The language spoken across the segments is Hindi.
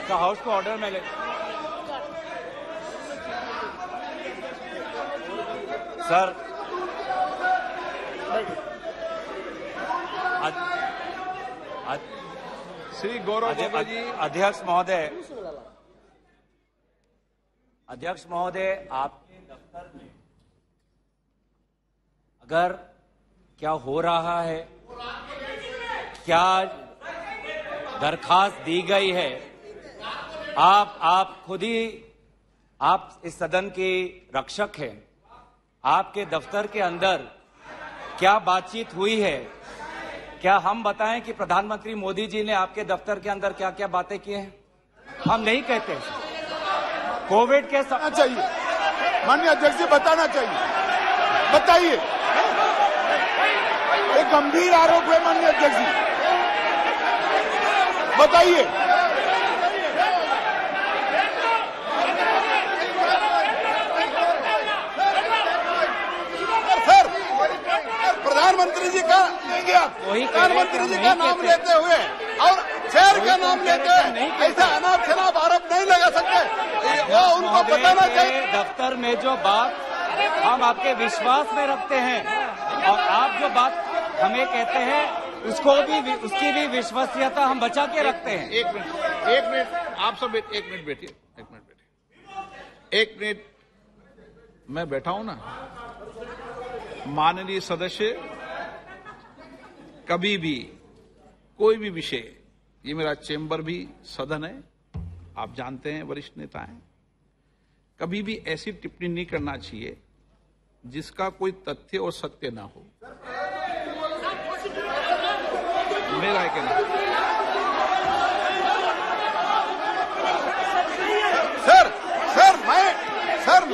तो हाउस को ऑर्डर में ले। सर श्री गौरव गोगोई जी। अध्यक्ष महोदय, आपके दफ्तर में अगर क्या हो रहा है, क्या दरखास्त दी गई है, आप खुद ही, आप इस सदन के रक्षक हैं, आपके दफ्तर के अंदर क्या बातचीत हुई है? क्या हम बताएं कि प्रधानमंत्री मोदी जी ने आपके दफ्तर के अंदर क्या क्या बातें की हैं? हम नहीं कहते। कोविड के चाहिए माननीय अध्यक्ष जी, बताना चाहिए, बताइए। एक गंभीर आरोप है माननीय अध्यक्ष जी, बताइए। सर, प्रधानमंत्री जी का लेंगे आप, प्रधानमंत्री जी का नाम लेते हुए और चेयर का नाम लेते हुए ऐसा अनाप शनाप आरोप नहीं लगा सकते। वो उनको बताना चाहिए। दफ्तर में जो बात हम आपके विश्वास में रखते हैं और आप जो बात हमें कहते हैं उसकी भी विश्वसनीयता हम बचा के रखते हैं। एक मिनट, आप सब एक मिनट बैठिए, एक मिनट मैं बैठा हूं ना। माननीय सदस्य, कभी भी कोई भी विषय, ये मेरा चेंबर भी सदन है, आप जानते हैं, वरिष्ठ नेता हैं, कभी भी ऐसी टिप्पणी नहीं करना चाहिए जिसका कोई तथ्य और सत्य ना हो। मेरा कहना। सर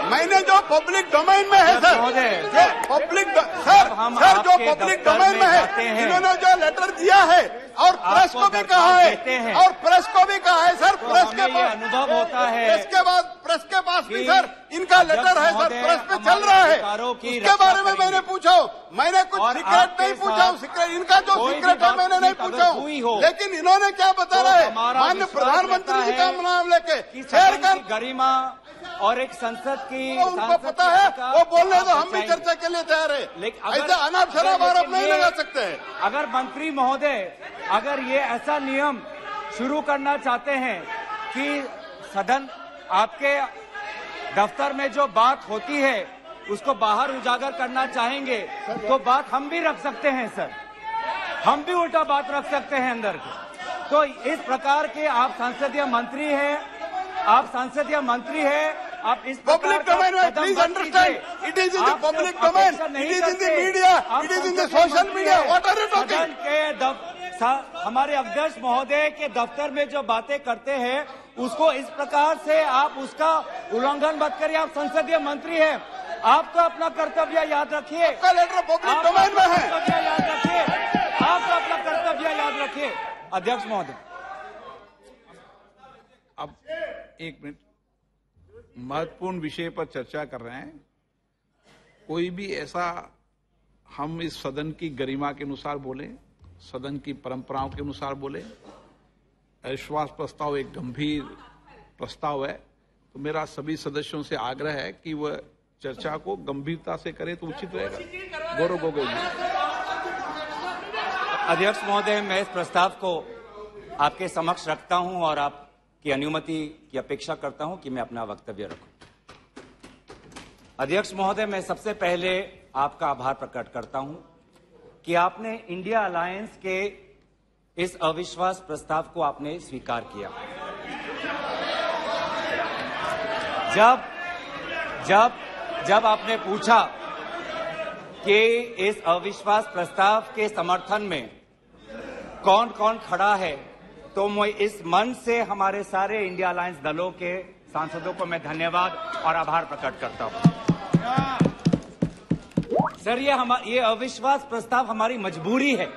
मैंने जो पब्लिक डोमेन में है सर, पब्लिक जो पब्लिक डोमेन में है, इन्होंने जो लेटर दिया है और प्रेस को भी कहा है, सर, प्रेस के पास अनुभव होता है, प्रेस के पास भी सर इनका लेटर है सर, प्रेस पे चल रहा है। उसके बारे में मैंने पूछा, मैंने कुछ सीक्रेट नहीं पूछा, इनका जो सीक्रेट है मैंने नहीं पूछा, लेकिन इन्होंने क्या बता रहे हैं, माननीय प्रधानमंत्री जी का नाम लेके शेयर कर गरिमा और एक संसद की, उनको पता है, वो बोलने तो हम भी चर्चा के लिए तैयार है, लेकिन ऐसा अनाप शनाप आरोप नहीं लगा सकते हैं। अगर मंत्री महोदय, अगर ये ऐसा नियम शुरू करना चाहते हैं कि सदन, आपके दफ्तर में जो बात होती है उसको बाहर उजागर करना चाहेंगे तो बात हम भी रख सकते हैं सर, हम भी उल्टा बात रख सकते हैं अंदर के। तो इस प्रकार के आप संसदीय मंत्री हैं, आप इस पब्लिक डोमेन में, please understand, it is in the public domain, it is in the media, it is in the social media, what are you talking? हमारे अध्यक्ष महोदय के दफ्तर में जो बातें करते हैं उसको इस प्रकार से आप उसका उल्लंघन मत करिए। आप संसदीय मंत्री हैं, आपको अपना कर्तव्य याद रखिए। आपका लेटर पब्लिक डोमेन में है, याद रखिए, आपको अपना कर्तव्य याद रखिए। अध्यक्ष महोदय, अब एक मिनट, महत्वपूर्ण विषय पर चर्चा कर रहे हैं। कोई भी ऐसा, हम इस सदन की गरिमा के अनुसार बोले, सदन की परंपराओं के अनुसार बोले। अविश्वास प्रस्ताव एक गंभीर प्रस्ताव है, तो मेरा सभी सदस्यों से आग्रह है कि वह चर्चा को गंभीरता से करें तो उचित रहेगा। गौरव गोगोई जी। अध्यक्ष महोदय, मैं इस प्रस्ताव को आपके समक्ष रखता हूं और आपकी अनुमति की अपेक्षा करता हूं कि मैं अपना वक्तव्य रखूं। अध्यक्ष महोदय, मैं सबसे पहले आपका आभार प्रकट करता हूं कि आपने इंडिया अलायंस के इस अविश्वास प्रस्ताव को आपने स्वीकार किया। जब आपने पूछा कि इस अविश्वास प्रस्ताव के समर्थन में कौन कौन खड़ा है, तो मैं इस मंच से हमारे सारे इंडिया अलायंस दलों के सांसदों को मैं धन्यवाद और आभार प्रकट करता हूं। सर, ये अविश्वास प्रस्ताव हमारी मजबूरी है,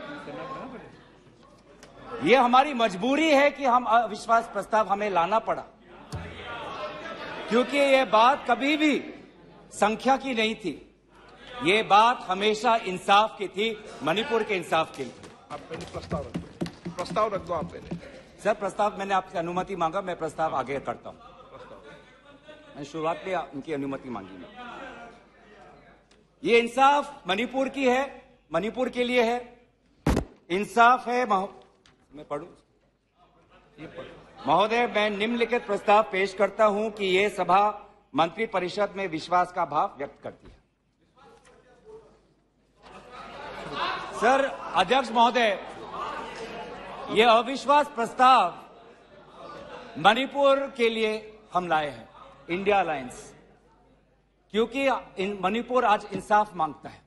ये हमारी मजबूरी है कि हम अविश्वास प्रस्ताव हमें लाना पड़ा, क्योंकि ये बात कभी भी संख्या की नहीं थी, ये बात हमेशा इंसाफ की थी, मणिपुर के इंसाफ की थी। आप पहले प्रस्ताव रख दो, आप पहले। सर प्रस्ताव मैंने आपसे अनुमति मांगा, मैं प्रस्ताव आगे करता हूं। मैंने शुरुआत में उनकी अनुमति मांगी मैं। ये इंसाफ मणिपुर की है, मणिपुर के लिए है, इंसाफ है। मैं पढ़ूं महोदय, मैं निम्नलिखित प्रस्ताव पेश करता हूं कि ये सभा मंत्री परिषद में विश्वास का भाव व्यक्त करती है। सर अध्यक्ष महोदय, ये अविश्वास प्रस्ताव मणिपुर के लिए हम लाए हैं, इंडिया अलायंस, क्योंकि मणिपुर आज इंसाफ मांगता है।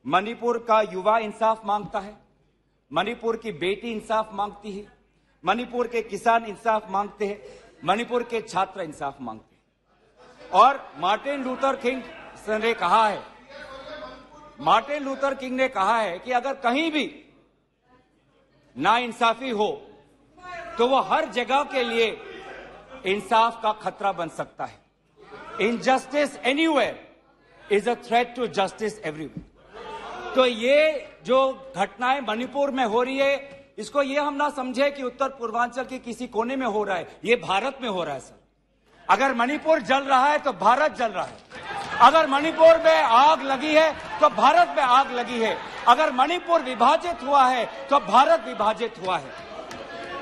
मणिपुर का युवा इंसाफ मांगता है, मणिपुर की बेटी इंसाफ मांगती है, मणिपुर के किसान इंसाफ मांगते हैं, मणिपुर के छात्र इंसाफ मांगते हैं। और मार्टिन लूथर किंग ने कहा है, मार्टिन लूथर किंग ने कहा है कि अगर कहीं भी नाइंसाफी हो तो वो हर जगह के लिए इंसाफ का खतरा बन सकता है। Injustice anywhere is a threat to justice everywhere. तो ये जो घटनाएं मणिपुर में हो रही है, इसको ये हम ना समझे कि उत्तर पूर्वांचल के किसी कोने में हो रहा है, ये भारत में हो रहा है सर। अगर मणिपुर जल रहा है तो भारत जल रहा है। अगर मणिपुर में आग लगी है तो भारत में आग लगी है। अगर मणिपुर विभाजित हुआ है तो भारत विभाजित हुआ है।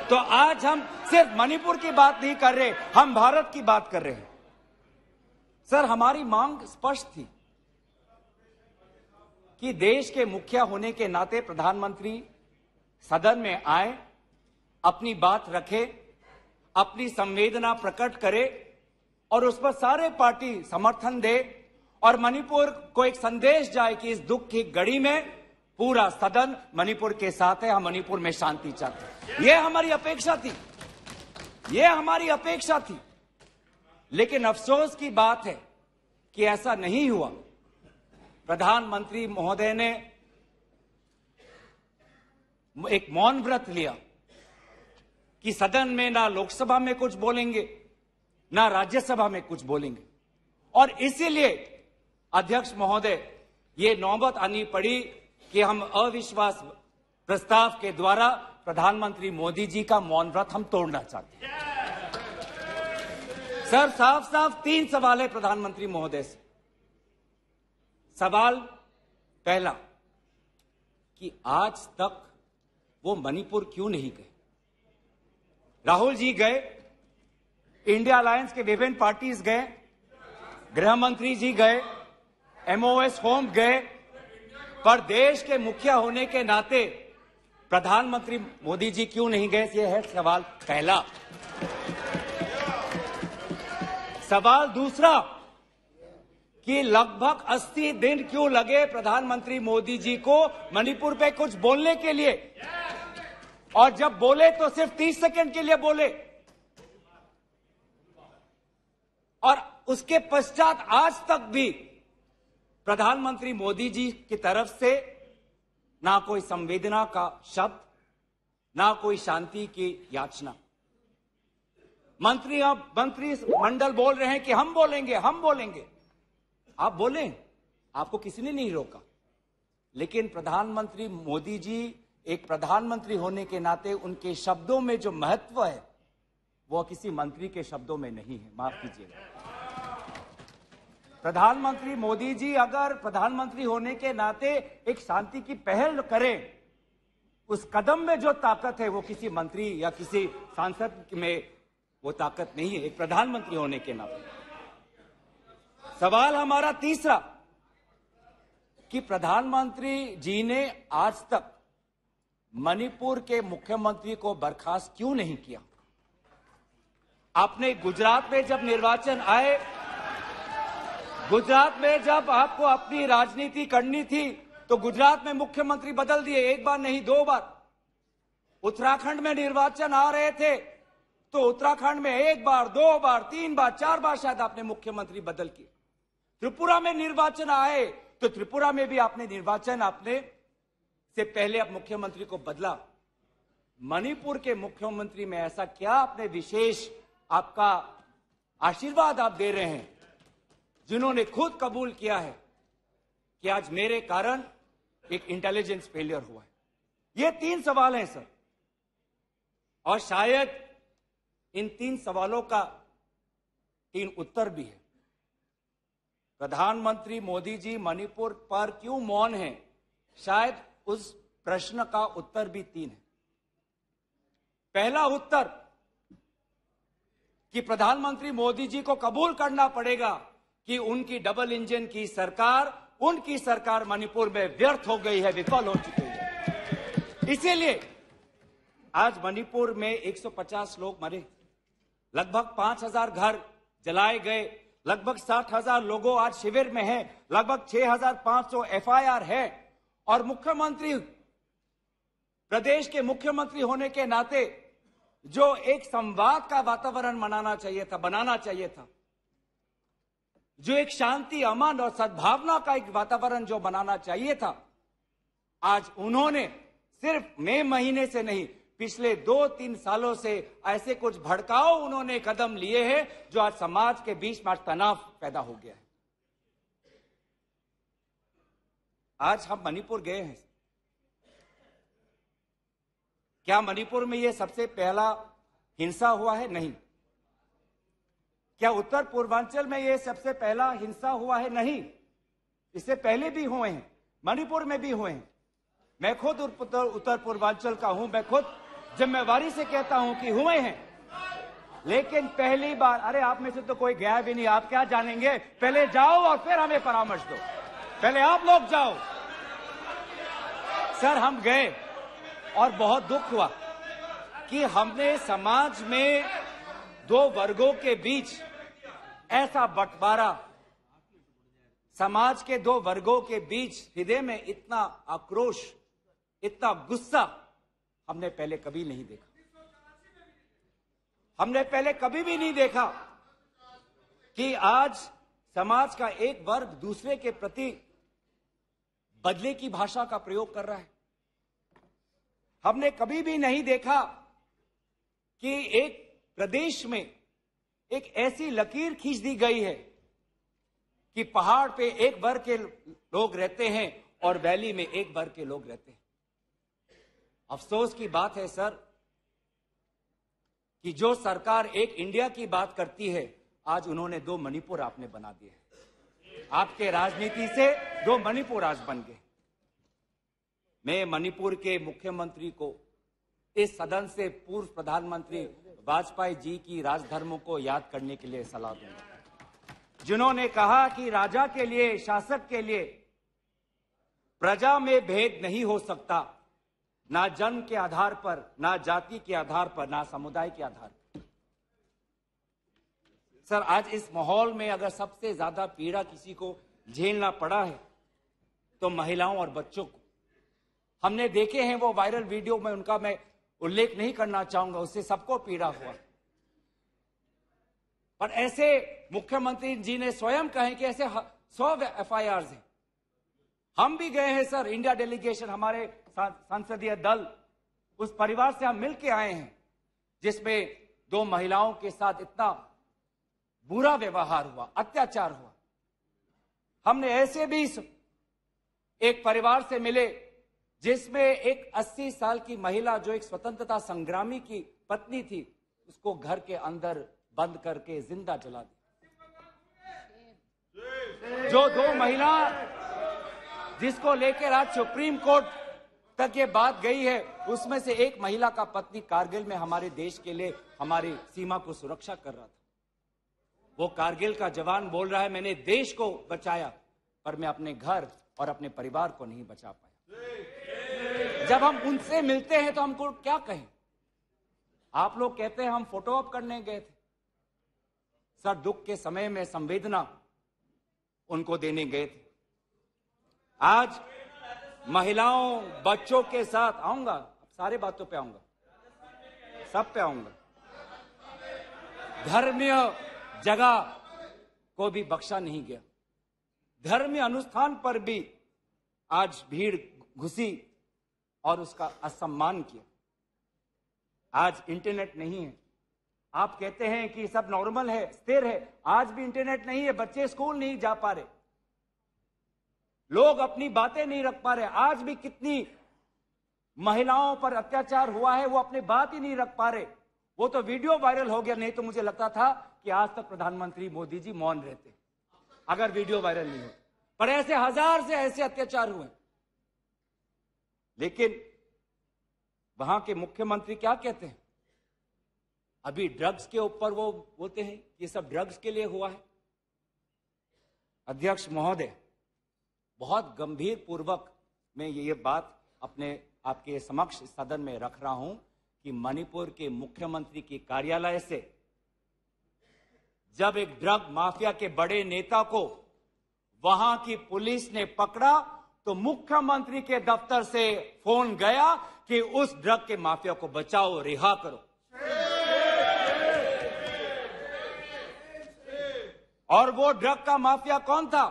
तो आज हम सिर्फ मणिपुर की बात नहीं कर रहे, हम भारत की बात कर रहे हैं। सर हमारी मांग स्पष्ट थी कि देश के मुखिया होने के नाते प्रधानमंत्री सदन में आए, अपनी बात रखे, अपनी संवेदना प्रकट करे और उस पर सारे पार्टी समर्थन दे और मणिपुर को एक संदेश जाए कि इस दुख की घड़ी में पूरा सदन मणिपुर के साथ है, हम मणिपुर में शांति चाहते हैं। यह हमारी अपेक्षा थी, यह हमारी अपेक्षा थी। लेकिन अफसोस की बात है कि ऐसा नहीं हुआ। प्रधानमंत्री महोदय ने एक मौन व्रत लिया कि सदन में ना लोकसभा में कुछ बोलेंगे ना राज्यसभा में कुछ बोलेंगे, और इसीलिए अध्यक्ष महोदय ये नौबत आनी पड़ी कि हम अविश्वास प्रस्ताव के द्वारा प्रधानमंत्री मोदी जी का मौन व्रत हम तोड़ना चाहते हैं। सर साफ साफ 3 सवाल है प्रधानमंत्री महोदय से। सवाल पहला कि आज तक वो मणिपुर क्यों नहीं गए? राहुल जी गए, इंडिया अलायंस के विभिन्न पार्टीज गए, गृह मंत्री जी गए, एमओएस होम गए, पर देश के मुखिया होने के नाते प्रधानमंत्री मोदी जी क्यों नहीं गए? यह है सवाल पहला। सवाल दूसरा कि लगभग 80 दिन क्यों लगे प्रधानमंत्री मोदी जी को मणिपुर पे कुछ बोलने के लिए, और जब बोले तो सिर्फ 30 सेकंड के लिए बोले, और उसके पश्चात आज तक भी प्रधानमंत्री मोदी जी की तरफ से ना कोई संवेदना का शब्द, ना कोई शांति की याचना। मंत्री मंडल बोल रहे हैं कि हम बोलेंगे, हम बोलेंगे। आप बोलें, आपको किसी ने नहीं रोका, लेकिन प्रधानमंत्री मोदी जी एक प्रधानमंत्री होने के नाते उनके शब्दों में जो महत्व है वो किसी मंत्री के शब्दों में नहीं है। माफ कीजिएगा। प्रधानमंत्री मोदी जी अगर प्रधानमंत्री होने के नाते एक शांति की पहल करें, उस कदम में जो ताकत है वो किसी मंत्री या किसी सांसद में वो ताकत नहीं है, एक प्रधानमंत्री होने के नाते। सवाल हमारा तीसरा कि प्रधानमंत्री जी ने आज तक मणिपुर के मुख्यमंत्री को बर्खास्त क्यों नहीं किया? आपने गुजरात में जब निर्वाचन आए, गुजरात में जब आपको अपनी राजनीति करनी थी तो गुजरात में मुख्यमंत्री बदल दिए, एक बार नहीं 2 बार। उत्तराखंड में निर्वाचन आ रहे थे तो उत्तराखंड में 1 बार, 2 बार, 3 बार, 4 बार शायद आपने मुख्यमंत्री बदल किए। त्रिपुरा में निर्वाचन आए तो त्रिपुरा में भी आपने निर्वाचन आपने से पहले अब मुख्यमंत्री को बदला। मणिपुर के मुख्यमंत्री में ऐसा क्या आपने विशेष आपका आशीर्वाद आप दे रहे हैं जिन्होंने खुद कबूल किया है कि आज मेरे कारण एक इंटेलिजेंस फेलियर हुआ है? ये 3 सवाल हैं सर, और शायद इन 3 सवालों का 3 उत्तर भी है। प्रधानमंत्री मोदी जी मणिपुर पर क्यों मौन हैं? शायद उस प्रश्न का उत्तर भी 3 है। पहला उत्तर कि प्रधानमंत्री मोदी जी को कबूल करना पड़ेगा कि उनकी डबल इंजन की सरकार, उनकी सरकार मणिपुर में व्यर्थ हो गई है, विफल हो चुकी है। इसीलिए आज मणिपुर में 150 लोग मरे, लगभग 5000 घर जलाए गए, लगभग 60,000 लोगों आज शिविर में हैं, लगभग 6,500 FIR है। और मुख्यमंत्री, प्रदेश के मुख्यमंत्री होने के नाते जो एक संवाद का वातावरण बनाना चाहिए था, जो एक शांति, अमन और सद्भावना का एक वातावरण जो बनाना चाहिए था, आज उन्होंने सिर्फ मई महीने से नहीं, पिछले 2-3 सालों से ऐसे कुछ भड़काऊ उन्होंने कदम लिए हैं जो आज समाज के बीच में तनाव पैदा हो गया है। आज हम मणिपुर गए हैं। क्या मणिपुर में यह सबसे पहला हिंसा हुआ है? नहीं। क्या उत्तर पूर्वांचल में यह सबसे पहला हिंसा हुआ है? नहीं। इससे पहले भी हुए हैं, मणिपुर में भी हुए हैं। मैं खुद उत्तर पूर्वांचल का हूं, मैं खुद जिम्मेवारी से कहता हूं कि हुए हैं, लेकिन पहली बार, अरे आप में से तो कोई गया भी नहीं, आप क्या जानेंगे? पहले जाओ और फिर हमें परामर्श दो, पहले आप लोग जाओ। सर, हम गए और बहुत दुख हुआ कि हमने समाज में 2 वर्गों के बीच ऐसा बंटवारा, समाज के 2 वर्गों के बीच हृदय में इतना आक्रोश, इतना गुस्सा हमने पहले कभी नहीं देखा। हमने पहले कभी भी नहीं देखा कि आज समाज का एक वर्ग दूसरे के प्रति बदले की भाषा का प्रयोग कर रहा है। हमने कभी भी नहीं देखा कि एक प्रदेश में एक ऐसी लकीर खींच दी गई है कि पहाड़ पे एक वर्ग के लोग रहते हैं और वैली में एक वर्ग के लोग रहते हैं। अफसोस की बात है सर कि जो सरकार एक इंडिया की बात करती है, आज उन्होंने 2 मणिपुर आपने बना दिए हैं। आपके राजनीति से 2 मणिपुर आज बन गए। मैं मणिपुर के मुख्यमंत्री को, इस सदन से पूर्व प्रधानमंत्री वाजपेयी जी की राजधर्मों को याद करने के लिए सलाह दूंगा, जिन्होंने कहा कि राजा के लिए, शासक के लिए प्रजा में भेद नहीं हो सकता, ना जन्म के आधार पर, ना जाति के आधार पर, ना समुदाय के आधार पर। सर, आज इस माहौल में अगर सबसे ज्यादा पीड़ा किसी को झेलना पड़ा है तो महिलाओं और बच्चों को। हमने देखे हैं वो वायरल वीडियो में, उनका मैं उल्लेख नहीं करना चाहूंगा, उससे सबको पीड़ा हुआ। और ऐसे मुख्यमंत्री जी ने स्वयं कहे कि ऐसे 100 FIRs हैं। हम भी गए हैं सर, इंडिया डेलीगेशन, हमारे संसदीय दल, उस परिवार से हम मिलके आए हैं जिसमें 2 महिलाओं के साथ इतना बुरा व्यवहार हुआ, अत्याचार हुआ। हमने ऐसे भी एक परिवार से मिले जिसमें एक 80 साल की महिला, जो एक स्वतंत्रता संग्रामी की पत्नी थी, उसको घर के अंदर बंद करके जिंदा जला दी। जो 2 महिला जिसको लेकर आज सुप्रीम कोर्ट तक ये बात गई है, उसमें से एक महिला का पति कारगिल में हमारे देश के लिए हमारी सीमा को सुरक्षा कर रहा था। वो कारगिल का जवान बोल रहा है, मैंने देश को बचाया पर मैं अपने घर और अपने परिवार को नहीं बचा पाया। जब हम उनसे मिलते हैं तो हमको क्या कहें? आप लोग कहते हैं हम फोटो ऑप करने गए थे। सर, दुख के समय में संवेदना उनको देने गए थे। आज महिलाओं, बच्चों के साथ आऊंगा, सारे बातों पे आऊंगा, सब पे आऊंगा। धर्मीय जगह को भी बख्शा नहीं गया। धर्मीय अनुष्ठान पर भी आज भीड़ घुसी और उसका असम्मान किया। आज इंटरनेट नहीं है। आप कहते हैं कि सब नॉर्मल है, स्थिर है, आज भी इंटरनेट नहीं है, बच्चे स्कूल नहीं जा पा रहे, लोग अपनी बातें नहीं रख पा रहे। आज भी कितनी महिलाओं पर अत्याचार हुआ है, वो अपनी बात ही नहीं रख पा रहे। वो तो वीडियो वायरल हो गया, नहीं तो मुझे लगता था कि आज तक प्रधानमंत्री मोदी जी मौन रहते अगर वीडियो वायरल नहीं हो। पर ऐसे हजार से ऐसे अत्याचार हुए। लेकिन वहां के मुख्यमंत्री क्या कहते हैं? अभी ड्रग्स के ऊपर वो बोलते हैं ये सब ड्रग्स के लिए हुआ है। अध्यक्ष महोदय, बहुत गंभीर पूर्वक मैं ये बात अपने आपके समक्ष सदन में रख रहा हूं कि मणिपुर के मुख्यमंत्री के कार्यालय से जब एक ड्रग माफिया के बड़े नेता को वहां की पुलिस ने पकड़ा तो मुख्यमंत्री के दफ्तर से फोन गया कि उस ड्रग के माफिया को बचाओ, रिहा करो। और वो ड्रग का माफिया कौन था?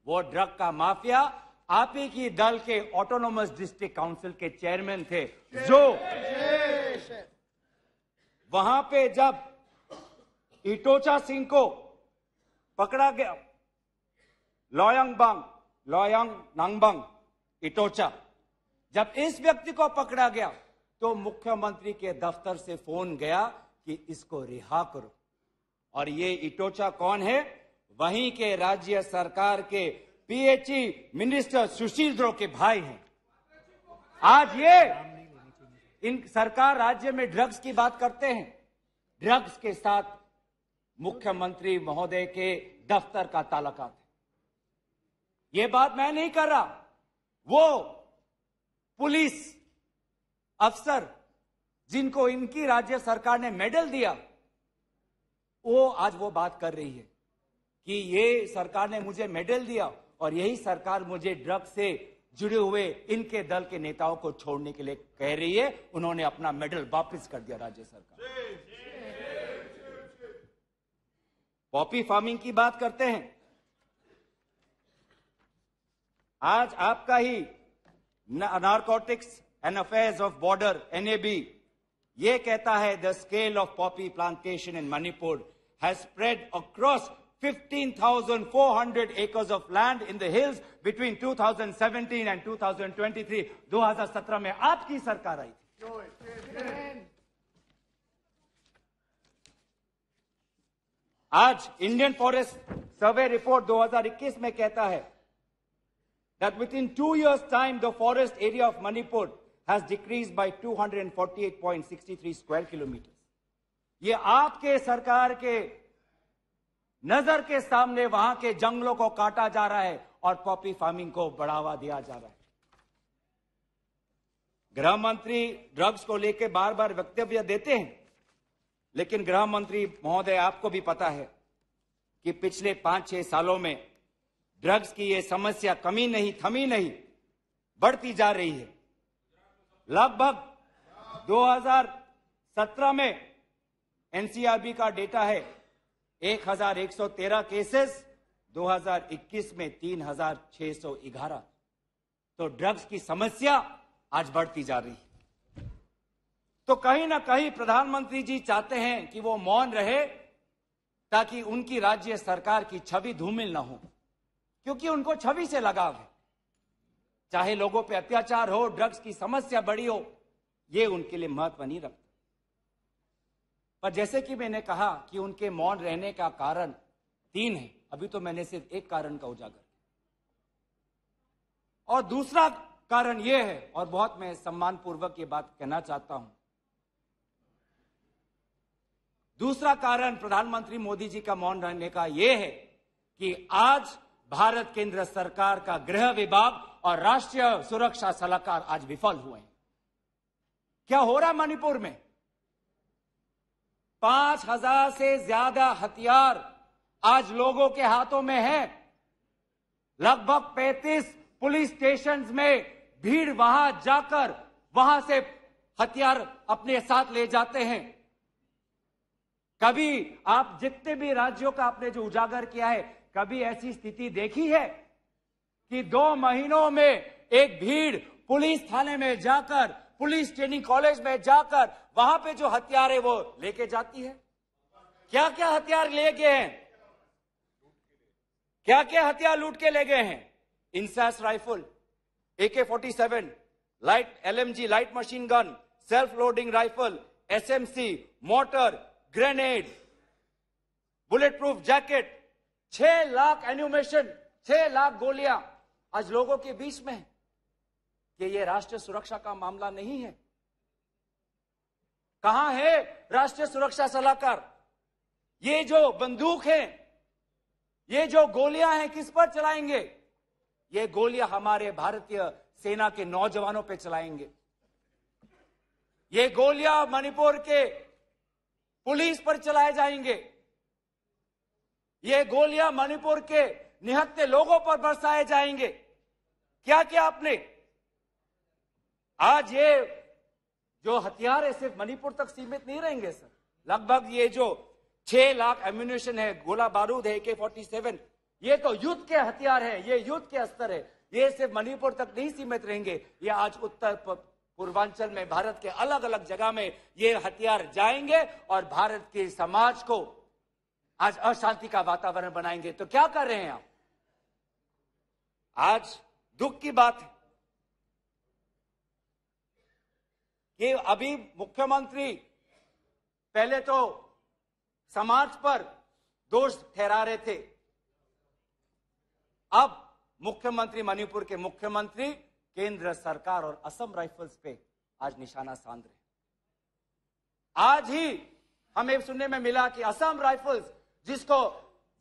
वो ड्रग का माफिया आप ही की दल के ऑटोनोमस डिस्ट्रिक्ट काउंसिल के चेयरमैन थे, जो वहां पे जब इटोचा सिंह को पकड़ा गया, लोयांग नांगबंग इटोचा, जब इस व्यक्ति को पकड़ा गया तो मुख्यमंत्री के दफ्तर से फोन गया कि इसको रिहा करो। और ये इटोचा कौन है? वहीं के राज्य सरकार के पीएचई मिनिस्टर सुशील द्रो के भाई हैं। आज ये इन सरकार राज्य में ड्रग्स की बात करते हैं, ड्रग्स के साथ मुख्यमंत्री महोदय के दफ्तर का ताल्लुकात है। ये बात मैं नहीं कर रहा, वो पुलिस अफसर जिनको इनकी राज्य सरकार ने मेडल दिया, वो आज वो बात कर रही है कि ये सरकार ने मुझे मेडल दिया और यही सरकार मुझे ड्रग्स से जुड़े हुए इनके दल के नेताओं को छोड़ने के लिए कह रही है। उन्होंने अपना मेडल वापस कर दिया राज्य सरकार। पॉपी फार्मिंग की बात करते हैं। आज आपका ही narcotics and affairs of border NAB ये कहता है the scale of poppy plantation in Manipur has spread across 15,400 acres of land in the hills between 2017 and 2023. 2017 में आपकी सरकार आई थी। आज इंडियन फॉरेस्ट सर्वे रिपोर्ट 2021 में कहता है that within 2 years time the forest area of Manipur has decreased by 248.63 square kilometers. ये आपके सरकार के नजर के सामने वहां के जंगलों को काटा जा रहा है और पॉपी फार्मिंग को बढ़ावा दिया जा रहा है। गृह मंत्री ड्रग्स को लेकर बार बार वक्तव्य देते हैं, लेकिन गृह मंत्री महोदय आपको भी पता है कि पिछले 5-6 सालों में ड्रग्स की ये समस्या कमी नहीं, थमी नहीं, बढ़ती जा रही है। लगभग 2017 में NCRB का डेटा है 1113 केसेस, 2021 में 3611। तो ड्रग्स की समस्या आज बढ़ती जा रही है। तो कहीं ना कहीं प्रधानमंत्री जी चाहते हैं कि वो मौन रहे ताकि उनकी राज्य सरकार की छवि धूमिल ना हो, क्योंकि उनको छवि से लगाव है। चाहे लोगों पे अत्याचार हो, ड्रग्स की समस्या बड़ी हो, ये उनके लिए महत्व नहीं रखता। पर जैसे कि मैंने कहा कि उनके मौन रहने का कारण 3 है, अभी तो मैंने सिर्फ एक कारण का उजागर किया। और दूसरा कारण यह है, और बहुत मैं सम्मानपूर्वक ये बात कहना चाहता हूं, दूसरा कारण प्रधानमंत्री मोदी जी का मौन रहने का यह है कि आज भारत केंद्र सरकार का गृह विभाग और राष्ट्रीय सुरक्षा सलाहकार आज विफल हुए हैं। क्या हो रहा है मणिपुर में? 5000 से ज्यादा हथियार आज लोगों के हाथों में है। लगभग 35 पुलिस स्टेशंस में भीड़ वहां जाकर वहां से हथियार अपने साथ ले जाते हैं। कभी आप जितने भी राज्यों का आपने जो उजागर किया है, कभी ऐसी स्थिति देखी है कि 2 महीनों में एक भीड़ पुलिस थाने में जाकर, पुलिस ट्रेनिंग कॉलेज में जाकर वहां पे जो हथियार है वो लेके जाती है? क्या क्या हथियार ले गए हैं? क्या क्या हथियार लूट के ले गए हैं? INSAS rifle, AK-47, light LMG, light machine gun, self loading rifle, SMC, motor, grenade, bullet proof jacket, 6 lakh ammunition, 6 lakh गोलियां आज लोगों के बीच में है। कि ये राष्ट्रीय सुरक्षा का मामला नहीं है? कहां है राष्ट्रीय सुरक्षा सलाहकार? ये जो बंदूक है, ये जो गोलियां हैं, किस पर चलाएंगे? ये गोलियां हमारे भारतीय सेना के नौजवानों पे चलाएंगे। ये गोलियां मणिपुर के पुलिस पर चलाए जाएंगे। ये गोलियां मणिपुर के निहत्थे लोगों पर बरसाए जाएंगे। क्या क्या आपने आज ये जो हथियार है सिर्फ मणिपुर तक सीमित नहीं रहेंगे सर। लगभग ये जो 6 लाख एम्यूनेशन है, गोला बारूद है, AK-47, ये तो युद्ध के हथियार है, ये युद्ध के अस्त्र है। ये सिर्फ मणिपुर तक नहीं सीमित रहेंगे, ये आज उत्तर पूर्वांचल में भारत के अलग अलग जगह में ये हथियार जाएंगे और भारत के समाज को आज अशांति का वातावरण बनाएंगे। तो क्या कर रहे हैं आप? आज दुख की बात है कि अभी मुख्यमंत्री पहले तो समाज पर दोष ठहरा रहे थे, अब मुख्यमंत्री, मणिपुर के मुख्यमंत्री केंद्र सरकार और असम राइफल्स पे आज निशाना साध रहे। आज ही हमें सुनने में मिला कि असम राइफल्स, जिसको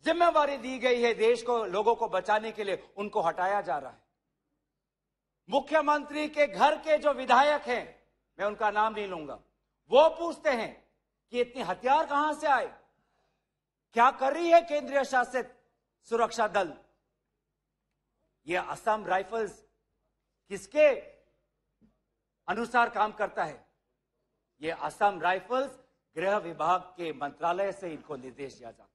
जिम्मेवारी दी गई है देश को, लोगों को बचाने के लिए, उनको हटाया जा रहा है। मुख्यमंत्री के घर के जो विधायक हैं, मैं उनका नाम नहीं लूंगा, वो पूछते हैं कि इतने हथियार कहां से आए, क्या कर रही है केंद्रीय शासित सुरक्षा दल? ये असम राइफल्स किसके अनुसार काम करता है? ये असम राइफल्स गृह विभाग के मंत्रालय से इनको निर्देश दिया जाता है।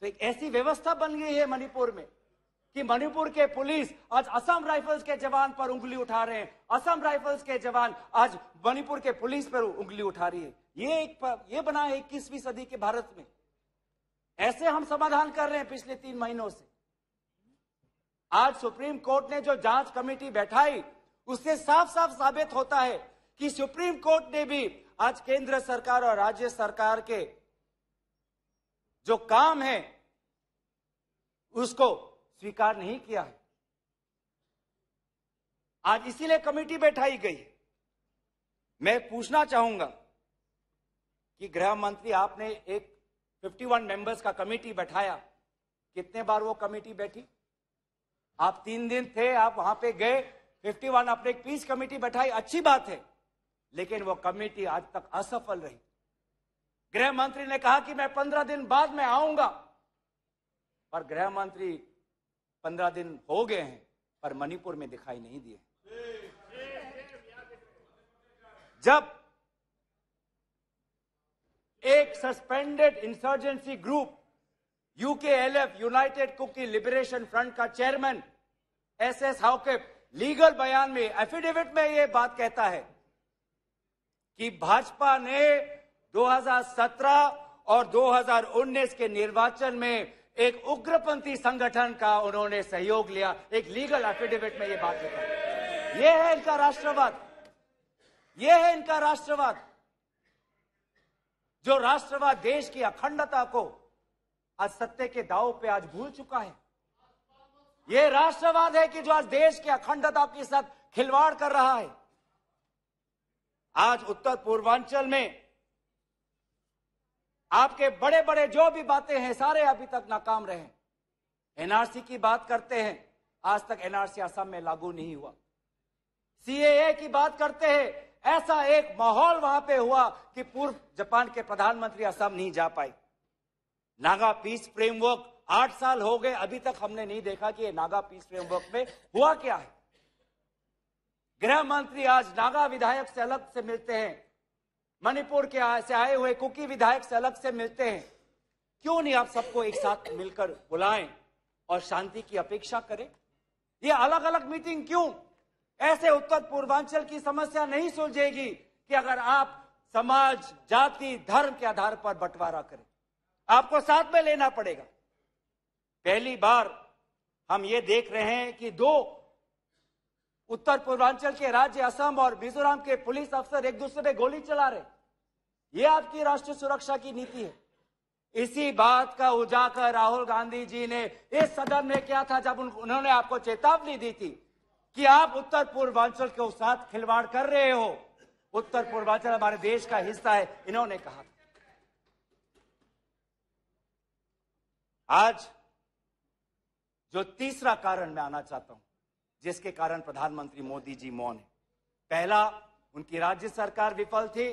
तो एक ऐसी व्यवस्था बन गई है मणिपुर में कि मणिपुर के पुलिस आज असम राइफल्स के जवान पर उंगली उठा रहे हैं, असम राइफल्स के जवान आज मणिपुर के पुलिस पर उंगली उठा रही है। ये बना है 21वीं सदी के भारत में। ऐसे हम समाधान कर रहे हैं पिछले 3 महीनों से। आज सुप्रीम कोर्ट ने जो जांच कमेटी बैठाई, उससे साफ साफ साबित होता है कि सुप्रीम कोर्ट ने भी आज केंद्र सरकार और राज्य सरकार के जो काम है उसको स्वीकार नहीं किया है। आज इसीलिए कमेटी बैठाई गई। मैं पूछना चाहूंगा कि गृह मंत्री, आपने एक 51 मेंबर्स का कमेटी बैठाया, कितने बार वो कमेटी बैठी? आप 3 दिन थे, आप वहां पे गए, 51 आपने एक पीस कमेटी बैठाई, अच्छी बात है, लेकिन वो कमेटी आज तक असफल रही। गृह मंत्री ने कहा कि मैं 15 दिन बाद में आऊंगा, पर गृह मंत्री 15 दिन हो गए हैं पर मणिपुर में दिखाई नहीं दिए। जब एक suspended insurgency group UKLF, United Kuki Liberation Front का चेयरमैन SS हाउकेप लीगल बयान में, एफिडेविट में यह बात कहता है कि भाजपा ने 2017 और 2019 के निर्वाचन में एक उग्रपंथी संगठन का उन्होंने सहयोग लिया। एक लीगल एफिडेविट में यह बात लिखा है। यह है इनका राष्ट्रवाद, यह है इनका राष्ट्रवाद। जो राष्ट्रवाद देश की अखंडता को आज सत्य के दांव पे आज भूल चुका है। यह राष्ट्रवाद है कि जो आज देश की अखंडता के साथ खिलवाड़ कर रहा है। आज उत्तर पूर्वांचल में आपके बड़े बड़े जो भी बातें हैं सारे अभी तक नाकाम रहे। NRC की बात करते हैं, आज तक NRC असम में लागू नहीं हुआ। CAA की बात करते हैं, ऐसा एक माहौल वहां पे हुआ कि पूर्व जापान के प्रधानमंत्री असम नहीं जा पाए। नागा पीस फ्रेमवर्क 8 साल हो गए, अभी तक हमने नहीं देखा कि ये नागा पीस फ्रेमवर्क में हुआ क्या है। गृह मंत्री आज नागा विधायक से अलग से मिलते हैं, मणिपुर के से आए हुए कुकी विधायक से अलग से मिलते हैं। क्यों नहीं आप सबको एक साथ मिलकर बुलाएं और शांति की अपेक्षा करें? ये अलग अलग मीटिंग क्यों? ऐसे उत्तर पूर्वांचल की समस्या नहीं सुलझेगी कि अगर आप समाज, जाति, धर्म के आधार पर बंटवारा करें। आपको साथ में लेना पड़ेगा। पहली बार हम ये देख रहे हैं कि 2 उत्तर पूर्वांचल के राज्य असम और मिजोरम के पुलिस अफसर एक दूसरे पे गोली चला रहे। ये आपकी राष्ट्रीय सुरक्षा की नीति है। इसी बात का उजागर राहुल गांधी जी ने इस सदन में किया था जब उन्होंने आपको चेतावनी दी थी कि आप उत्तर पूर्वांचल के साथ खिलवाड़ कर रहे हो। उत्तर पूर्वांचल हमारे देश का हिस्सा है, इन्होंने कहा। आज जो तीसरा कारण मैं आना चाहता हूं जिसके कारण प्रधानमंत्री मोदी जी मौन है, पहला उनकी राज्य सरकार विफल थी,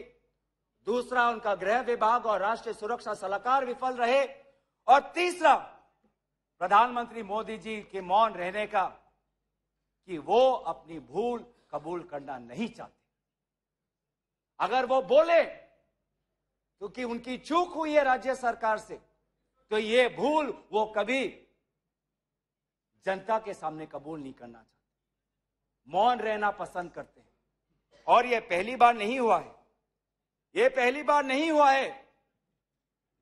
दूसरा उनका गृह विभाग और राष्ट्रीय सुरक्षा सलाहकार विफल रहे, और तीसरा प्रधानमंत्री मोदी जी के मौन रहने का कि वो अपनी भूल कबूल करना नहीं चाहते। अगर वो बोले तो कि उनकी चूक हुई है राज्य सरकार से, तो ये भूल वो कभी जनता के सामने कबूल नहीं करना चाहते, मौन रहना पसंद करते हैं। और ये पहली बार नहीं हुआ है, ये पहली बार नहीं हुआ है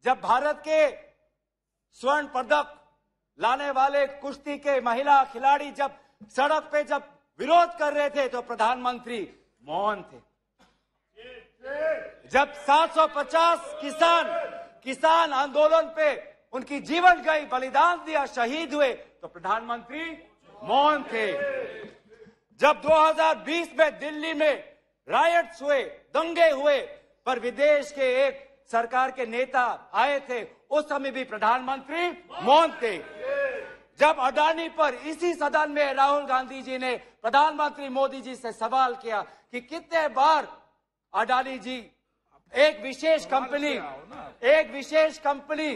जब भारत के स्वर्ण पदक लाने वाले कुश्ती के महिला खिलाड़ी जब सड़क पे जब विरोध कर रहे थे तो प्रधानमंत्री मौन थे। जब 750 किसान आंदोलन पे उनकी जीवन गई, बलिदान दिया, शहीद हुए, तो प्रधानमंत्री मौन थे। जब 2020 में दिल्ली में रायट्स हुए, दंगे हुए, पर विदेश के एक सरकार के नेता आए थे, उस समय भी प्रधानमंत्री मौन थे। जब अडानी पर इसी सदन में राहुल गांधी जी ने प्रधानमंत्री मोदी जी से सवाल किया कि कितने बार अडानी जी एक विशेष कंपनी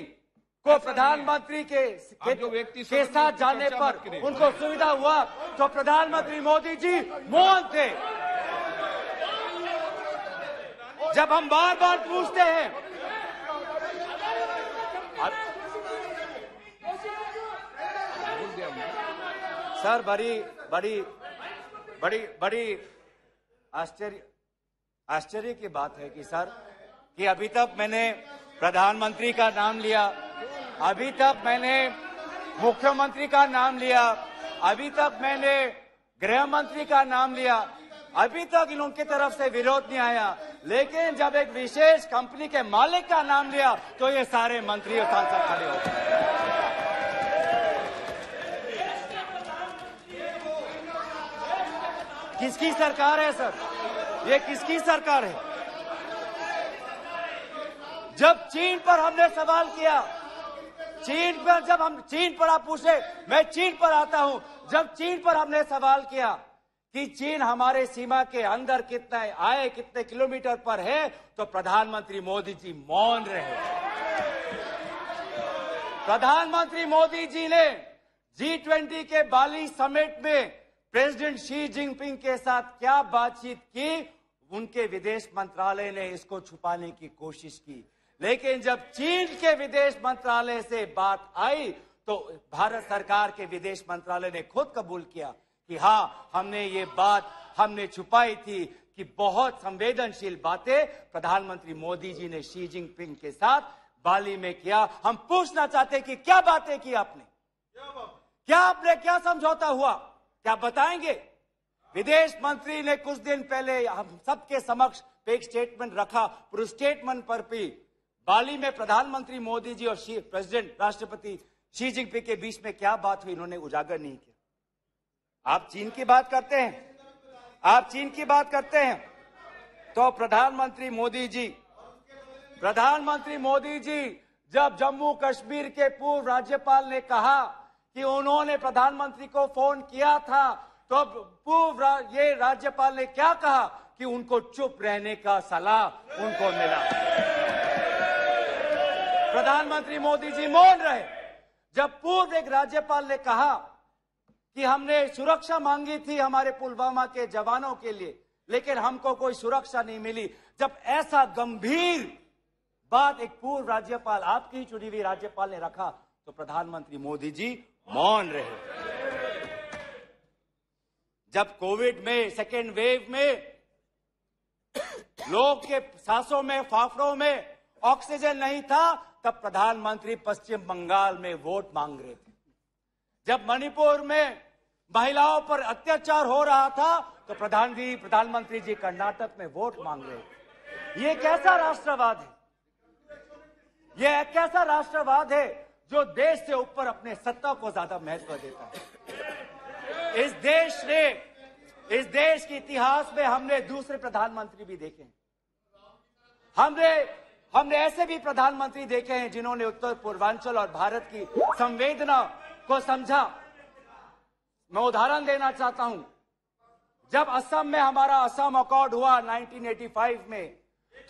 को प्रधानमंत्री के साथ जाने पर उनको सुविधा हुआ, तो प्रधानमंत्री मोदी जी मौन थे। जब हम बार बार पूछते हैं, सर बड़ी आश्चर्य की बात है कि सर कि अभी तक मैंने प्रधानमंत्री का नाम लिया, अभी तक मैंने मुख्यमंत्री का नाम लिया, अभी तक मैंने गृह मंत्री का नाम लिया, अभी तक इनकी तरफ से विरोध नहीं आया, लेकिन जब एक विशेष कंपनी के मालिक का नाम लिया तो ये सारे मंत्री और सांसद खड़े हो गए। किसकी सरकार है सर? ये किसकी सरकार है? जब चीन पर हमने सवाल किया, चीन पर आप पूछे, मैं चीन पर आता हूं, जब चीन पर हमने सवाल किया कि चीन हमारे सीमा के अंदर कितने किलोमीटर पर है, तो प्रधानमंत्री मोदी जी मौन रहे। प्रधानमंत्री मोदी जी ने G20 के बाली समिट में प्रेसिडेंट शी जिनपिंग के साथ क्या बातचीत की, उनके विदेश मंत्रालय ने इसको छुपाने की कोशिश की, लेकिन जब चीन के विदेश मंत्रालय से बात आई तो भारत सरकार के विदेश मंत्रालय ने खुद कबूल किया कि हाँ, हमने ये बात छुपाई थी कि बहुत संवेदनशील बातें प्रधानमंत्री मोदी जी ने शी जिनपिंग के साथ बाली में किया। हम पूछना चाहते कि क्या बातें की आपने, क्या समझौता हुआ, क्या बताएंगे? विदेश मंत्री ने कुछ दिन पहले हम सबके समक्ष एक स्टेटमेंट रखा, पर उस स्टेटमेंट पर भी बाली में प्रधानमंत्री मोदी जी और प्रेसिडेंट राष्ट्रपति शी जिनपिंग के बीच में क्या बात हुई, इन्होंने उजागर नहीं किया। आप चीन की बात करते हैं, तो प्रधानमंत्री मोदी जी जब जम्मू कश्मीर के पूर्व राज्यपाल ने कहा कि उन्होंने प्रधानमंत्री को फोन किया था, तो पूर्व ये राज्यपाल ने क्या कहा कि उनको चुप रहने का सलाह उनको मिला। प्रधानमंत्री मोदी जी मौन रहे। जब पूर्व एक राज्यपाल ने कहा कि हमने सुरक्षा मांगी थी हमारे पुलवामा के जवानों के लिए, लेकिन हमको कोई सुरक्षा नहीं मिली, जब ऐसा गंभीर बात एक पूर्व राज्यपाल, आपकी चुनी हुई राज्यपाल ने रखा, तो प्रधानमंत्री मोदी जी मौन रहे। जब कोविड में सेकेंड वेव में लोग के सांसों में, फाफड़ों में ऑक्सीजन नहीं था, तब प्रधानमंत्री पश्चिम बंगाल में वोट मांग रहे थे। जब मणिपुर में महिलाओं पर अत्याचार हो रहा था तो प्रधानमंत्री जी कर्नाटक में वोट मांग रहे थे। ये कैसा राष्ट्रवाद है? ये कैसा राष्ट्रवाद है जो देश से ऊपर अपने सत्ता को ज्यादा महत्व देता है? इस देश के इतिहास में हमने दूसरे प्रधानमंत्री भी देखे हैं। हमने ऐसे भी प्रधानमंत्री देखे हैं जिन्होंने उत्तर पूर्वांचल और भारत की संवेदना को समझा। मैं उदाहरण देना चाहता हूं, जब असम में हमारा असम अकॉर्ड हुआ 1985 में,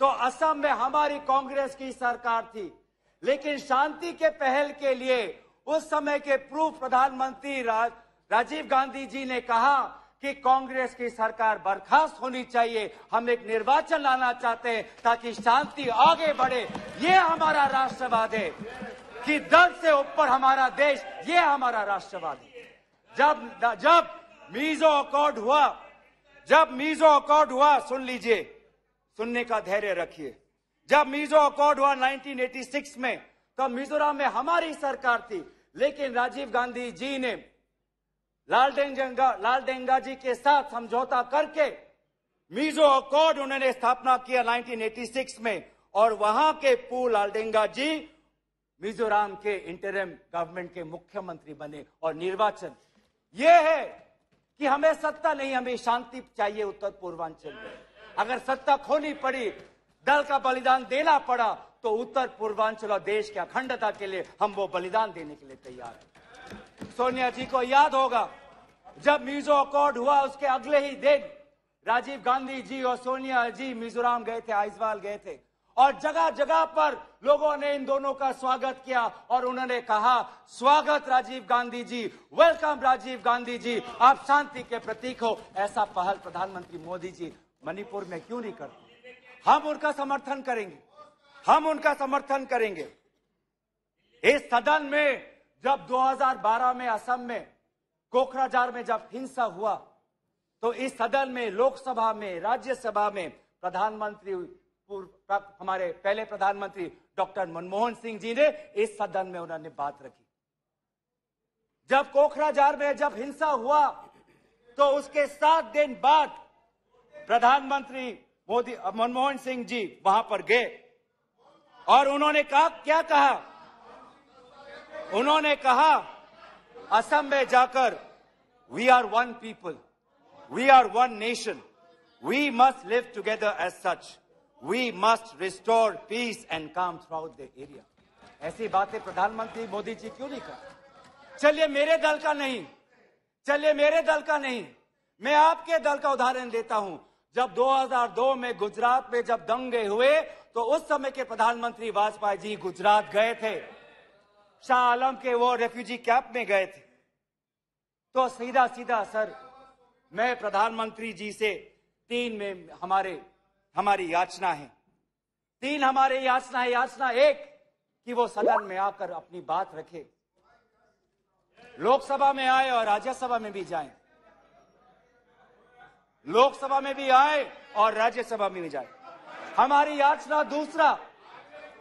तो असम में हमारी कांग्रेस की सरकार थी, लेकिन शांति के पहल के लिए उस समय के पूर्व प्रधानमंत्री राजीव गांधी जी ने कहा कि कांग्रेस की सरकार बर्खास्त होनी चाहिए, हम एक निर्वाचन लाना चाहते हैं ताकि शांति आगे बढ़े। ये हमारा राष्ट्रवाद है कि दल से ऊपर हमारा देश, ये हमारा राष्ट्रवाद है। जब मीजो अकॉर्ड हुआ, सुन लीजिए, सुनने का धैर्य रखिए। जब मीजो अकॉर्ड हुआ 1986 में, तो मिजोरम में हमारी सरकार थी, लेकिन राजीव गांधी जी ने लालडेंगा जी के साथ समझौता करके मीजो अकॉर्ड उन्होंने स्थापना किया 1986 में, और वहां के पूर्व लालडेंगा जी मिजोरम के इंटरिम गवर्नमेंट के मुख्यमंत्री बने। और निर्वाचन ये है कि हमें सत्ता नहीं, हमें शांति चाहिए उत्तर पूर्वांचल में। अगर सत्ता खोनी पड़ी, दल का बलिदान देना पड़ा, तो उत्तर पूर्वांचल और देश की अखंडता के लिए हम वो बलिदान देने के लिए तैयार हैं। सोनिया जी को याद होगा, जब मीजो अकॉर्ड हुआ उसके अगले ही दिन राजीव गांधी जी और सोनिया जी मिजोरम गए थे, आइजवाल गए थे, और जगह जगह पर लोगों ने इन दोनों का स्वागत किया और उन्होंने कहा, स्वागत राजीव गांधी जी, वेलकम राजीव गांधी जी, आप शांति के प्रतीक हो। ऐसा पहल प्रधानमंत्री मोदी जी मणिपुर में क्यों नहीं करते? हम उनका समर्थन करेंगे, हम उनका समर्थन करेंगे। इस सदन में जब 2012 में असम में कोकराझार में जब हिंसा हुआ, तो इस सदन में, लोकसभा में, राज्यसभा में हमारे पहले प्रधानमंत्री डॉक्टर मनमोहन सिंह जी ने इस सदन में उन्होंने बात रखी। जब कोकराझार में जब हिंसा हुआ, तो उसके 7 दिन बाद प्रधानमंत्री मनमोहन सिंह जी वहां पर गए और उन्होंने कहा, क्या कहा? उन्होंने कहा असम में जाकर, we are one people, we are one nation, we must live together as such, we must restore peace and calm throughout the area. ऐसी बातें प्रधानमंत्री मोदी जी क्यों नहीं करते? चलिए मेरे दल का नहीं, मैं आपके दल का उदाहरण देता हूं। जब 2002 में गुजरात में जब दंगे हुए, तो उस समय के प्रधानमंत्री वाजपेयी जी गुजरात गए थे, शाह आलम के वो रेफ्यूजी कैंप में गए थे। तो सीधा सर, मैं प्रधानमंत्री जी से 3 में हमारी याचना है। 3 हमारे याचना है। याचना 1 कि वो सदन में आकर अपनी बात रखे, लोकसभा में आए और राज्यसभा में भी जाएं, लोकसभा में भी आए और राज्यसभा में भी जाए। हमारी याचना दूसरा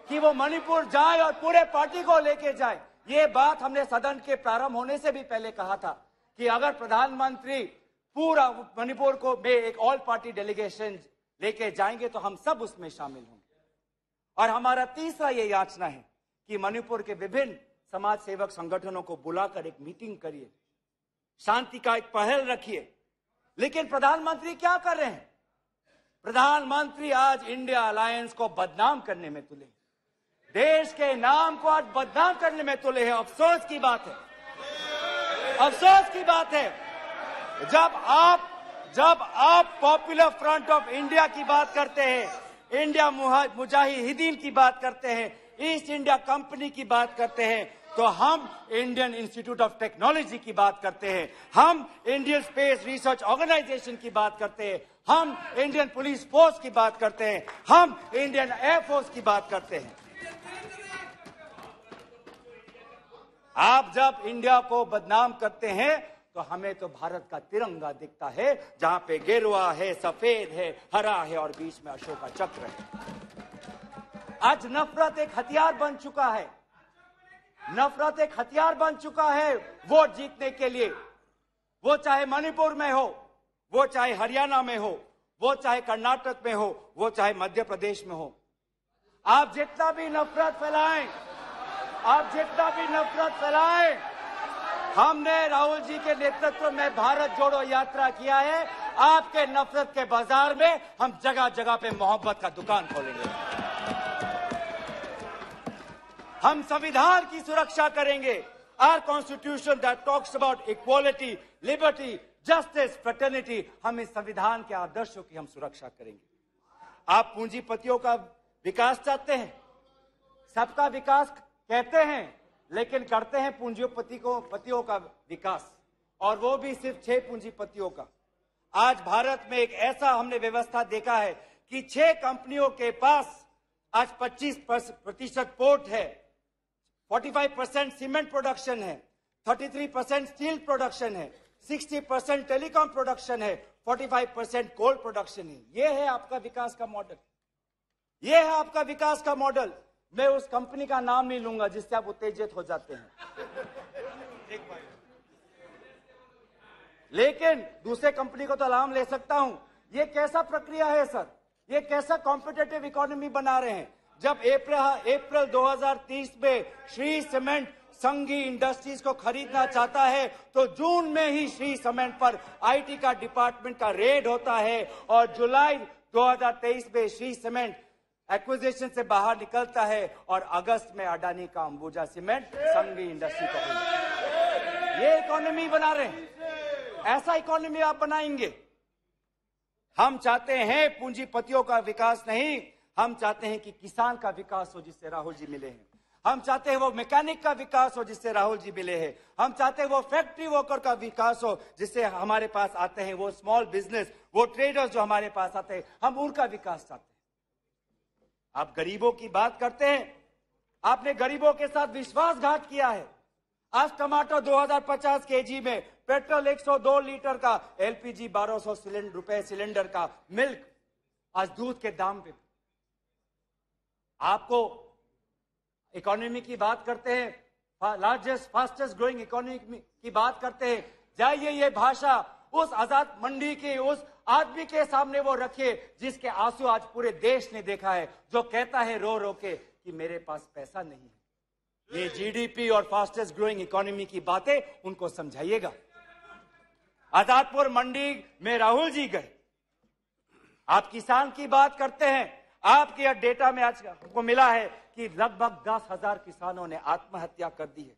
कि वो मणिपुर जाए और पूरे पार्टी को लेके जाए। ये बात हमने सदन के प्रारंभ होने से भी पहले कहा था कि अगर प्रधानमंत्री पूरा मणिपुर को में एक ऑल पार्टी डेलीगेशन लेके जाएंगे तो हम सब उसमें शामिल होंगे। और हमारा तीसरा ये याचना है कि मणिपुर के विभिन्न समाज सेवक संगठनों को बुलाकर एक मीटिंग करिए, शांति का एक पहल रखिए। लेकिन प्रधानमंत्री क्या कर रहे हैं? प्रधानमंत्री आज इंडिया अलायंस को बदनाम करने में तुले, देश के नाम को आज बदनाम करने में तुले हैं। अफसोस की बात है, जब आप पॉपुलर फ्रंट ऑफ इंडिया की बात करते हैं, इंडिया मुजाहिदीन की बात करते हैं, ईस्ट इंडिया कंपनी की बात करते हैं, तो हम इंडियन इंस्टीट्यूट ऑफ टेक्नोलॉजी की बात करते हैं, हम इंडियन स्पेस रिसर्च ऑर्गेनाइजेशन की बात करते हैं, हम इंडियन पुलिस फोर्स की बात करते हैं, हम इंडियन एयरफोर्स की बात करते हैं। आप जब इंडिया को बदनाम करते हैं तो हमें तो भारत का तिरंगा दिखता है, जहां पे गेरुआ है, सफेद है, हरा है और बीच में अशोक का चक्र है। आज नफरत एक हथियार बन चुका है, वोट जीतने के लिए। वो चाहे मणिपुर में हो, वो चाहे हरियाणा में हो, वो चाहे कर्नाटक में हो, वो चाहे मध्य प्रदेश में हो। आप जितना भी नफरत फैलाएं, हमने राहुल जी के नेतृत्व में भारत जोड़ो यात्रा किया है। आपके नफरत के बाजार में हम जगह जगह पे मोहब्बत का दुकान खोलेंगे। हम संविधान की सुरक्षा करेंगे। Our constitution that talks about equality, liberty, justice, fraternity, हम इस संविधान के आदर्शों की हम सुरक्षा करेंगे। आप पूंजीपतियों का विकास चाहते हैं, सबका विकास कहते हैं, लेकिन करते हैं पूंजीपतियों का विकास, और वो भी सिर्फ 6 पूंजीपतियों का। आज भारत में एक ऐसा हमने व्यवस्था देखा है कि 6 कंपनियों के पास आज 25% पोर्ट है, 45% सीमेंट प्रोडक्शन है, 33% स्टील प्रोडक्शन है, 60% टेलीकॉम प्रोडक्शन है, 45% कोल प्रोडक्शन है। यह है आपका विकास का मॉडल, यह है आपका विकास का मॉडल। मैं उस कंपनी का नाम नहीं लूंगा जिससे आप उत्तेजित हो जाते हैं, लेकिन दूसरे कंपनी को तो नाम ले सकता हूं। यह कैसा प्रक्रिया है सर? यह कैसा कॉम्पिटेटिव इकोनॉमी बना रहे हैं? जब अप्रैल 2030 में श्री सीमेंट संघी इंडस्ट्रीज को खरीदना चाहता है, तो जून में ही श्री सीमेंट पर आईटी का डिपार्टमेंट का रेड होता है, और जुलाई 2023 में श्री सीमेंट एक्विजिशन से बाहर निकलता है, और अगस्त में अडानी का अंबुजा सीमेंट संघी इंडस्ट्री को खरीदता है। ये इकोनॉमी बना रहे हैं, ऐसा इकोनॉमी आप बनाएंगे? हम चाहते हैं पूंजीपतियों का विकास नहीं, हम चाहते हैं कि किसान का विकास हो जिससे राहुल जी मिले हैं। हम चाहते हैं वो मैकेनिक का विकास हो जिससे राहुल जी मिले हैं। हम चाहते हैं वो फैक्ट्री वर्कर का विकास हो जिससे हमारे पास आते हैं, वो स्मॉल बिजनेस, वो ट्रेडर्स जो हमारे पास आते हैं, हम उनका विकास चाहते हैं। आप गरीबों की बात करते हैं, आपने गरीबों के साथ विश्वासघात किया है। आज टमाटर 2050 केजी में, पेट्रोल 102 लीटर का, एलपीजी 1200 रुपए सिलेंडर का, मिल्क आज दूध के दाम पे। आपको इकोनॉमी की बात करते हैं, लार्जेस्ट फास्टेस्ट ग्रोइंग इकोनॉमी की बात करते हैं, जाइए ये भाषा उस आजाद मंडी के उस आदमी के सामने वो रखिए जिसके आंसू आज पूरे देश ने देखा है, जो कहता है रो रो के कि मेरे पास पैसा नहीं है। ये जीडीपी और फास्टेस्ट ग्रोइंग इकोनॉमी की बातें उनको समझाइएगा। आजादपुर मंडी में राहुल जी गए, आप किसान की बात करते हैं, आपके डेटा में आज को मिला है कि लगभग 10,000 किसानों ने आत्महत्या कर दी है,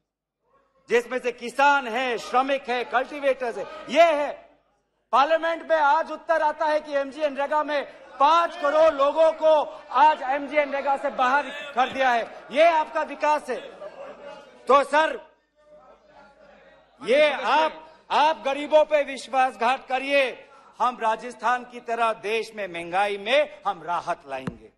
जिसमें से किसान है, श्रमिक है, कल्टीवेटर्स है। ये है पार्लियामेंट में आज उत्तर आता है कि एमजीएनरेगा में 5 करोड़ लोगों को आज एमजीएनरेगा से बाहर कर दिया है। ये आपका विकास है? तो सर ये आप गरीबों पे विश्वासघात करिए, हम राजस्थान की तरह देश में महंगाई में हम राहत लाएंगे।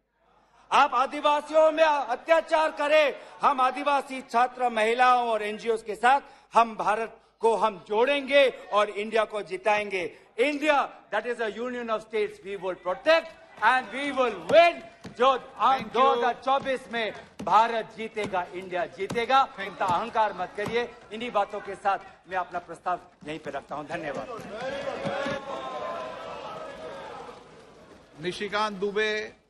आप आदिवासियों में अत्याचार करें, हम आदिवासी छात्र, महिलाओं और एनजीओ के साथ हम भारत को हम जोड़ेंगे और इंडिया को जिताएंगे। India that is a union of states we will protect and we will win. जो 2024 में भारत जीतेगा, इंडिया जीतेगा। इतना अहंकार मत करिए। इन्हीं बातों के साथ मैं अपना प्रस्ताव यहीं पे रखता हूं। धन्यवाद। निशिकांत दुबे।